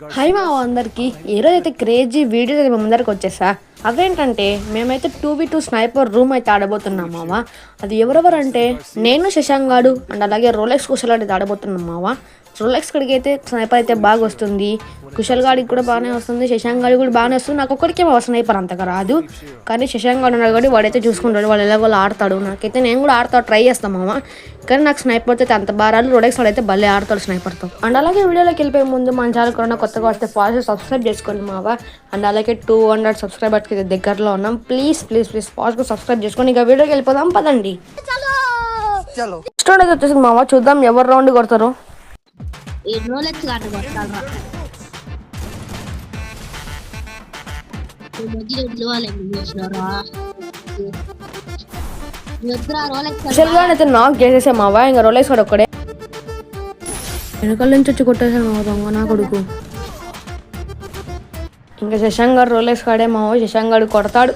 Hi మా అందరికి ఈరోజైతే క్రేజీ వీడియోస్ అయితే ముందరికి వచ్చేసా. అవేంటంటే మేమైతే 2v2 స్నైపర్ రూమ్ అయితే ఆడబోతున్నాం మావా. అది ఎవరెవరంటే నేను శశాంక్ గాడు అండ్ అలాగే రోలెక్స్ కుశల్ అయితే ఆడబోతున్నాం మావా. రోలెక్స్ గడికి అయితే స్నైపర్ అయితే బాగా వస్తుంది, కుశల్ గాడికి కూడా బాగానే వస్తుంది, శశాంక్ గాడి కూడా బాగానే వస్తుంది. నాకు ఒక్కడికే మా స్నైపర్ అంతగా రాదు, కానీ శశాంక్ గాడు ఉన్నాడు కాబట్టి వాడైతే చూసుకుంటాడు, వాళ్ళు ఎలాగో ఆడతాడు. నాకైతే నేను కూడా ఆడతాడు, ట్రై చేస్తాం మామ. కానీ నాకు స్నైపర్ అయితే అంత బాగా రాదు, రోలెక్స్ వాడు అయితే భలే ఆడతాడు స్నైపర్తో. అండ్ అలాగే వీడియోలోకి వెళ్ళిపోయే ముందు మన ఛానల్ కూడా కొత్తగా వస్తే ఫాస్ట్ సబ్స్క్రైబ్ చేసుకోండి మావా. అండ్ అలాగే 200 సబ్స్క్రైబర్స్కి అయితే దగ్గరలో ఉన్నాం. ప్లీజ్ ప్లీజ్ ప్లీజ్ ఫాస్ట్గా సబ్స్క్రైబ్ చేసుకోండి. ఇక వీడియోకి వెళ్ళిపోదాం పదండి. నెక్స్ట్ రౌండ్ అయితే వచ్చేసింది మావా, చూద్దాం ఎవరు రౌండ్ కొడతారు. అయితే నాక్ చేసేసా మావా. ఇంకా రోలెక్స్ వాడు ఒక్కడే వెనకాల నుంచి వచ్చి కొట్టేసాడు మావ దొంగ నా కొడుకు. ఇంకా శశాంక్ గారు రోలెక్స్ కాడే మావ. శశాంక్ గారు కొడతాడు,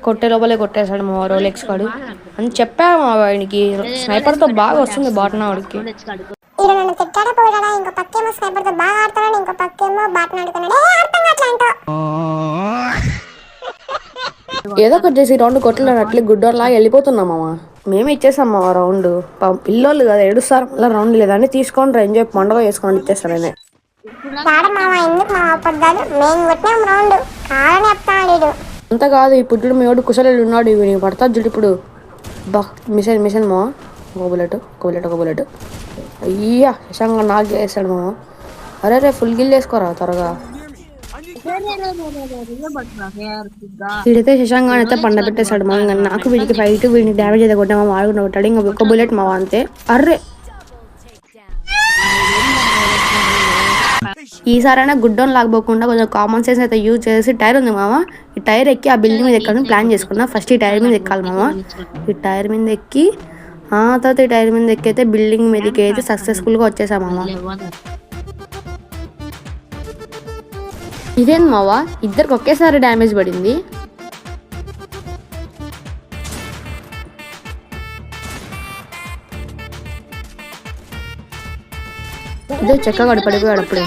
కొట్టే లోపలే కొట్టేశాడు మావ రోలెక్స్ కాడు అని చెప్పా మావ. ఆయనకి స్నైపర్ తో బాగా వస్తుంది బాట్నా వాడికి. ఏదో ఒకటి చేసి రౌండ్ కొట్టలేదు, అట్లే గుడ్డోర్లా వెళ్ళిపోతున్నాం మామ. మేమే ఇచ్చేసాం మా రౌండ్. పిల్లోళ్ళు కదా ఏడుస్తారు, మళ్ళీ రౌండ్ లేదని తీసుకోండి ఎంజాయ్ పండుగ చేసుకొని ఇచ్చేస్తాడనే. అంత కాదు, ఈ పుట్టుడు మీ వాడు కుశలు ఉన్నాడు, ఇవి పడతా జుడు ఇప్పుడు. బా మిషన్ మిషన్ మా ఒక బుల్లెట్. అయ్యా శశాంక్ నాకు చేస్తాడు మామ. అరే రే ఫుల్ గిల్ వేసుకోరా త్వరగా. వీడైతే శశాంక్ అయితే పండ పెట్టేశాడు మా. నాకు వీడికి ఫైట్, వీడిని డ్యామేజ్ అయితే కొట్టా మా ఆడుకుని కొట్టాడు. ఇంకా ఒక్క బుల్లెట్ మావా అంతే. అర్రే ఈసారైనా గుడ్డోన్ లాగపోకుండా కొంచెం కామన్ సెన్స్ అయితే యూజ్ చేసి, టైర్ ఉంది మామ, ఈ టైర్ ఎక్కి ఆ బిల్డింగ్ మీద ఎక్కాలని ప్లాన్ చేసుకున్నా. ఫస్ట్ ఈ టైర్ మీద ఎక్కాలి మామ. ఈ టైర్ మీద ఎక్కి ఆ తర్వాత ఈ టైర్ మీద ఎక్కి అయితే బిల్డింగ్ మీదకి అయితే సక్సెస్ఫుల్గా వచ్చేసా మామ. ఇదేం మావా, ఇద్దరికి ఒకేసారి డ్యామేజ్ పడింది. ఇదే చెక్కగాడు పడిపోయాడు అప్పుడే.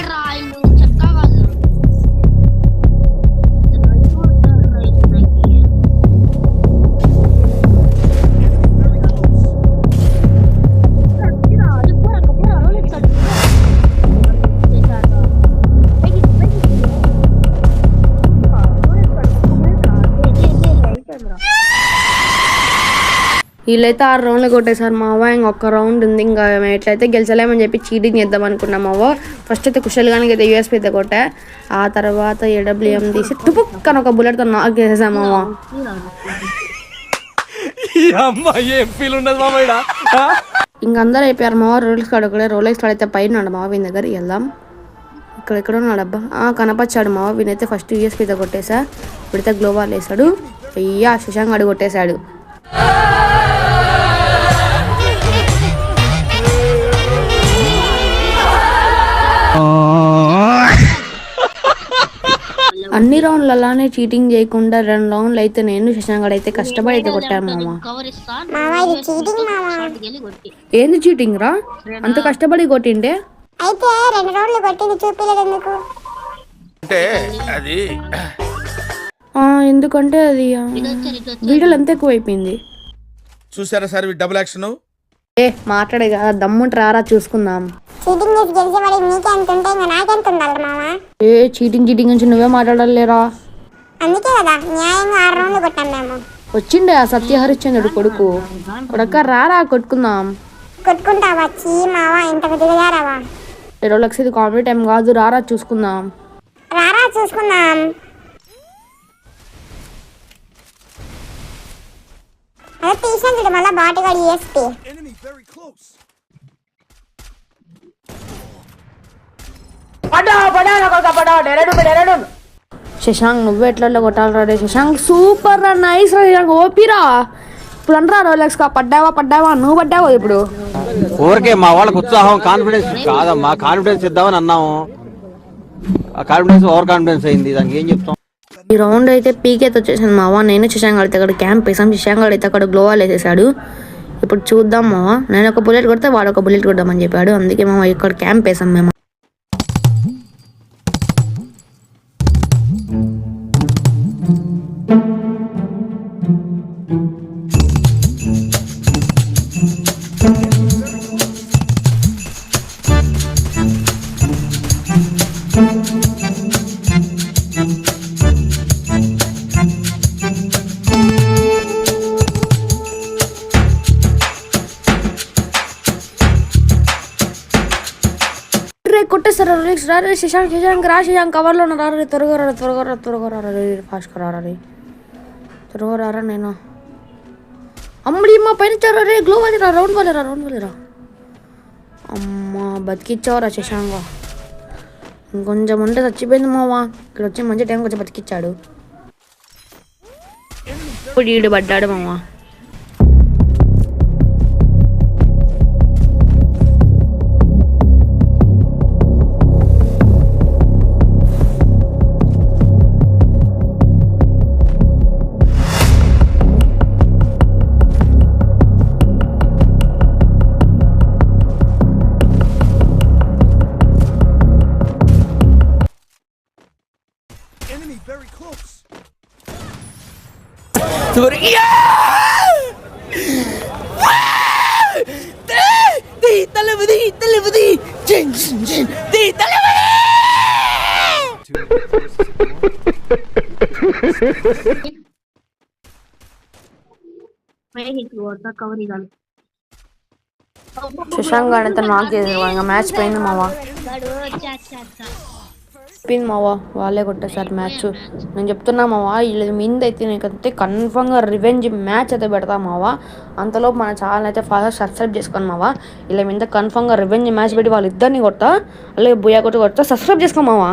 వీళ్ళైతే 6 రౌండ్లు కొట్టేశారు మావా. ఇంకొక రౌండ్ ఉంది, ఇంకా ఎట్లయితే గెలిచలేమని చెప్పి చీటింగ్ చేద్దాం అనుకున్నాం మావా. ఫస్ట్ అయితే కుశల్గానికి అయితే యూఎస్పీ అయితే కొట్టా, ఆ తర్వాత ఏడబ్ల్యూఎం తీసి టుపుక్కని ఒక బుల్లెట్తో నాక్ చేసేసాం మావా. ఇంక అందరూ అయిపోయారు మావా. రోలెక్స్ కాడు ఒకడే, రోలెక్స్ కాడు అయితే పైన ఉన్నాడు మావా. వీని దగ్గర వెళ్దాం. ఇక్కడ ఉన్నాడు అబ్బా, కనపచ్చాడు మావా. వీనైతే ఫస్ట్ యూఎస్పీ అయితే కొట్టేసా, వీడితే గ్లోవాల్ వేసాడు. అయ్యా శశాంక్ గాడు కొట్టేశాడు. అన్ని రౌండ్లు అలానే చీటింగ్ చేయకుండా 2 రౌండ్లు అయితే నేను శశాంక్ గాడు అయితే కష్టపడి అయితే కొట్టాను మామ. ఏంది చీటింగ్ రా, అంత కష్టపడి కొట్టిండే ఎందుకంటే అది వీడియోలు అంత ఎక్కువ అయిపోయింది. చూసారా సార్ డబుల్ యాక్షన్. మాట్లాడే కదా, దమ్ముంట రారా చూసుకుందాం. చీటింగ్ నుంచి నువ్వే మాట్లాడలేరా. వచ్చిండే ఆ సత్య హరిశ్చంద్రుడు కొడుకు రారా కొట్టుకుందాం. రోలెక్స్ ఇది కామెడీ టైం కాదు, రారా చూసుకుందాం. శశాంక్ నువ్వు ఎట్లా కొట్టాలరా రే శశాంక్, సూపర్ రా, నైస్ రా శశాంక్, ఓపిరా. ఇప్పుడు అనరా రోలెక్స్ పడ్డావా నువ్వు పడ్డావా. ఇప్పుడు ఊరికే మా వాళ్ళకి ఉత్సాహం కాన్ఫిడెన్స్ కాదమ్మా, కాన్ఫిడెన్స్ ఇద్దామని అన్నాము, కాన్ఫిడెన్స్ ఓవర్ కాన్ఫిడెన్స్ అయింది, దానికి ఏం చెప్తాం. ఈ రౌండ్ అయితే పీకేతో వచ్చేసాను మావా. నేను శశాంక్ అయితే అక్కడ క్యాంప్ వేసాం, శశాంక్ అయితే అక్కడ గ్లోవాల్ వేసేసాడు. ఇప్పుడు చూద్దాం మావా, నేను ఒక బుల్లెట్ కొడితే వాడు ఒక బుల్లెట్ కొడదామని చెప్పాడు, అందుకే మామ ఇక్కడ క్యాంప్ వేసాం మేము. రే కొట్టేస్తారా రోలెక్స్? రా రే శశాంక్, శశాంక్ రా, శశాంక్ కవర్లో రా రే, త్వరగా రా, త్వరగా రా, త్వరగా రా రే, ఫాస్ట్గా రా రే, త్వరగా రారా నేను. అమ్మడి మా పైన చారా రే, గ్లో వాళ్ళిరా, రౌండ్ వాళ్ళిరా, రౌండ్ వాళ్ళిరా. అమ్మా బతికిచ్చావురా శశాంక్, ఇంకొంచెం ఉంటే చచ్చిపోయింది మావా. ఇక్కడ వచ్చి మంచి టైంకి వచ్చి బతికిచ్చాడు. ఇప్పుడు ఈడు పడ్డాడు మావా. శశాంక్ గాడు అంతా నాక్ చేసారు, ఇంకా మ్యాచ్ పోయింది మావా. చెప్పింది మావా, వాళ్ళే కొట్టేసారు మ్యాచ్. నేను చెప్తున్నా మావా, వీళ్ళ మీద అయితే నీకైతే కన్ఫర్మ్గా రివెంజ్ మ్యాచ్ అయితే పెడతా మావా. అంతలో మన ఛానల్ అయితే ఫాస్ట్ సబ్స్క్రైబ్ చేసుకోండి మావా. వీళ్ళ మీద కన్ఫర్మ్గా రివెంజ్ మ్యాచ్ పెట్టి వాళ్ళిద్దరిని కొడతా, అలాగే బుయ్యా కొట్టి కొడతా. సబ్స్క్రైబ్ చేసుకో మావా.